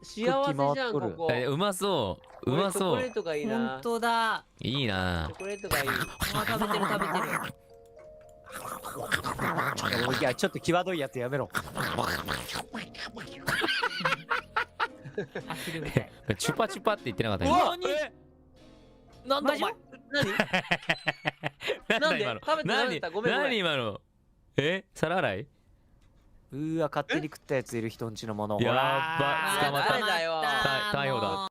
幸せじゃんここ。うまそう。うまそう。チョコレートがいいな。本当だ。いいなチョ。コレートがいい。食べてる食べてる。いやちょっと際どいやつやめろ。アヒルみたい。チュパチュパって言ってなかったうわなんだお前。なんで今の。食べて食べたごめんごめん何今の。皿洗い。うわ勝手に食ったやついる人んちのもの。やば。捕まった。誰だよ。逮捕だ。